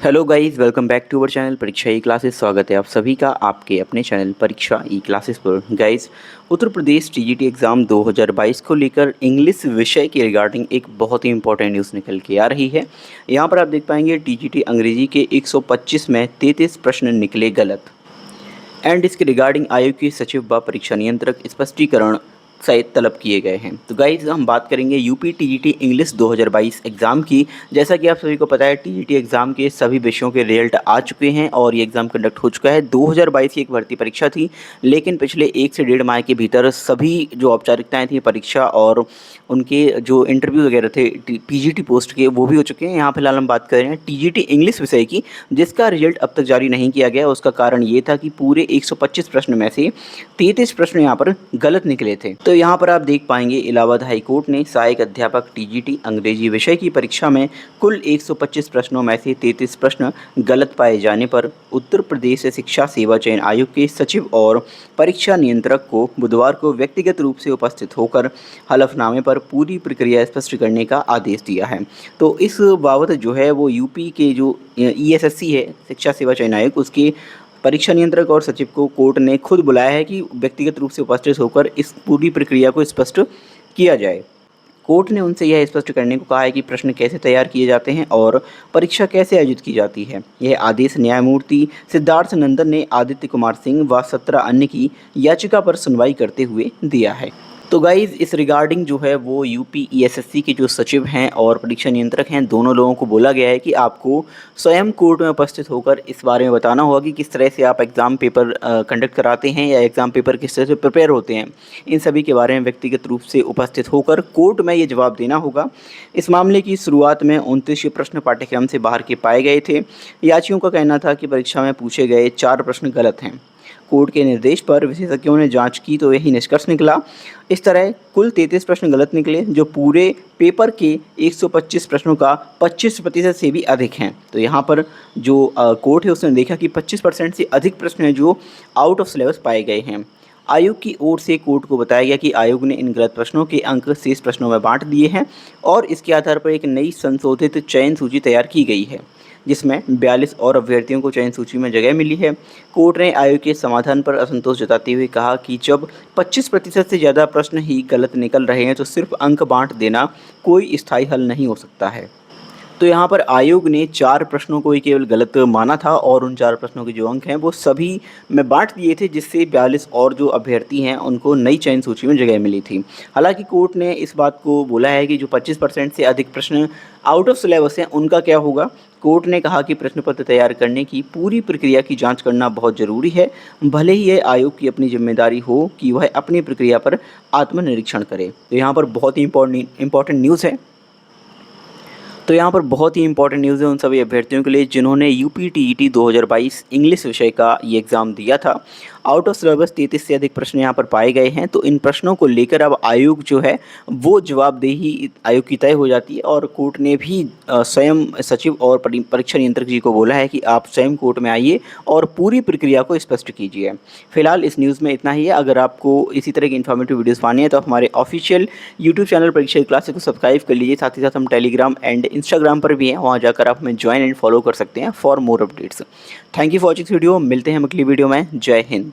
Hello guys, welcome back to our channel Pariksha E classes. स्वागत है आप सभी का आपके अपने चैनल परीक्षा ई क्लासेस पर। Guys, Uttar Pradesh TGT exam 2022 को लेकर इंग्लिश विषय के रिगार्डिंग एक बहुत ही इंपॉर्टेंट न्यूज़ निकल के आ रही है। यहाँ पर आप देख पाएंगे टीजीटी अंग्रेजी के 125 में 33 प्रश्न निकले गलत। एंड इसके रिगार्डिंग आयोग के सचिव व परीक्षा नियंत्रक स्पष्टीकरण शायद तलब किए गए हैं। तो गाइज हम बात करेंगे यूपी टीजीटी इंग्लिश 2022 एग्ज़ाम की। जैसा कि आप सभी को पता है, टीजीटी एग्ज़ाम के सभी विषयों के रिजल्ट आ चुके हैं और ये एग्ज़ाम कंडक्ट हो चुका है। 2022 की एक भर्ती परीक्षा थी, लेकिन पिछले 1 से 1.5 माह के भीतर सभी जो औपचारिकताएँ थी परीक्षा और उनके जो इंटरव्यू वगैरह थे पीजीटी पोस्ट के, वो भी हो चुके हैं। यहाँ फिलहाल हम बात कर रहे हैं टीजीटी इंग्लिश विषय की, जिसका रिजल्ट अब तक जारी नहीं किया गया। उसका कारण ये था कि पूरे 125 प्रश्न में से 33 प्रश्न यहाँ पर गलत निकले थे। तो यहाँ पर आप देख पाएंगे इलाहाबाद हाई कोर्ट ने सहायक अध्यापक टीजीटी अंग्रेजी विषय की परीक्षा में कुल 125 प्रश्नों में से 33 प्रश्न गलत पाए जाने पर उत्तर प्रदेश शिक्षा सेवा चयन आयोग के सचिव और परीक्षा नियंत्रक को बुधवार को व्यक्तिगत रूप से उपस्थित होकर हलफनामे पर पूरी प्रक्रिया स्पष्ट करने का आदेश दिया है। तो इस बाबत जो है वो यूपी के जो ईएसएससी है, शिक्षा सेवा चयन आयोग, उसके परीक्षा नियंत्रक और सचिव को कोर्ट ने खुद बुलाया है कि व्यक्तिगत रूप से उपस्थित होकर इस पूरी प्रक्रिया को स्पष्ट किया जाए। कोर्ट ने उनसे यह स्पष्ट करने को कहा है कि प्रश्न कैसे तैयार किए जाते हैं और परीक्षा कैसे आयोजित की जाती है। यह आदेश न्यायमूर्ति सिद्धार्थ नंदन ने आदित्य कुमार सिंह व 17 अन्य की याचिका पर सुनवाई करते हुए दिया है। तो गाइज़, इस रिगार्डिंग जो है वो यूपी ईएसएससी के जो सचिव हैं और परीक्षा नियंत्रक हैं, दोनों लोगों को बोला गया है कि आपको स्वयं कोर्ट में उपस्थित होकर इस बारे में बताना होगा कि किस तरह से आप एग्ज़ाम पेपर कंडक्ट कराते हैं या एग्ज़ाम पेपर किस तरह से प्रिपेयर होते हैं। इन सभी के बारे में व्यक्तिगत रूप से उपस्थित होकर कोर्ट में ये जवाब देना होगा। इस मामले की शुरुआत में 29 प्रश्न पाठ्यक्रम से बाहर के पाए गए थे। याचियों का कहना था कि परीक्षा में पूछे गए 4 प्रश्न गलत हैं। कोर्ट के निर्देश पर विशेषज्ञों ने जांच की तो यही निष्कर्ष निकला। इस तरह कुल 33 प्रश्न गलत निकले, जो पूरे पेपर के 125 प्रश्नों का 25% से भी अधिक हैं। तो यहाँ पर जो कोर्ट है उसने देखा कि 25% से अधिक प्रश्न हैं जो आउट ऑफ सिलेबस पाए गए हैं। आयोग की ओर से कोर्ट को बताया गया कि आयोग ने इन गलत प्रश्नों के अंक शेष प्रश्नों में बांट दिए हैं और इसके आधार पर एक नई संशोधित चयन सूची तैयार की गई है, जिसमें 42 और अभ्यर्थियों को चयन सूची में जगह मिली है। कोर्ट ने आयोग के समाधान पर असंतोष जताते हुए कहा कि जब 25% से ज़्यादा प्रश्न ही गलत निकल रहे हैं तो सिर्फ अंक बांट देना कोई स्थायी हल नहीं हो सकता है। तो यहाँ पर आयोग ने 4 प्रश्नों को ही केवल गलत माना था और उन 4 प्रश्नों के जो अंक हैं वो सभी में बांट दिए थे, जिससे 42 और जो अभ्यर्थी हैं उनको नई चयन सूची में जगह मिली थी। हालांकि कोर्ट ने इस बात को बोला है कि जो 25% से अधिक प्रश्न आउट ऑफ सिलेबस हैं उनका क्या होगा। कोर्ट ने कहा कि प्रश्न पत्र तैयार करने की पूरी प्रक्रिया की जांच करना बहुत ज़रूरी है, भले ही यह आयोग की अपनी जिम्मेदारी हो कि वह अपनी प्रक्रिया पर आत्मनिरीक्षण करे। तो यहाँ पर बहुत ही इंपॉर्टेंट न्यूज़ है। तो यहाँ पर बहुत ही इंपॉर्टेंट न्यूज़ है उन सभी अभ्यर्थियों के लिए जिन्होंने यूपी टीईटी 2022 इंग्लिश विषय का ये एग्ज़ाम दिया था। आउट ऑफ सिलेबस 33 से अधिक प्रश्न यहाँ पर पाए गए हैं। तो इन प्रश्नों को लेकर अब आयोग जो है वो जवाबदेही आयोग की तय हो जाती है और कोर्ट ने भी स्वयं सचिव और परीक्षा नियंत्रक जी को बोला है कि आप स्वयं कोर्ट में आइए और पूरी प्रक्रिया को स्पष्ट कीजिए। फिलहाल इस न्यूज़ में इतना ही है। अगर आपको इसी तरह की इन्फॉर्मेटिव वीडियोज़ पानी है तो आप हमारे official YouTube channel Pariksha E classes को सब्सक्राइब कर लीजिए। साथ ही साथ हम टेलीग्राम एंड इंस्टाग्राम पर भी हैं, वहाँ जाकर आप हमें ज्वाइन एंड फॉलो कर सकते हैं for more updates. Thank you for watching video. मिलते हैं अगली वीडियो में। जय हिंद।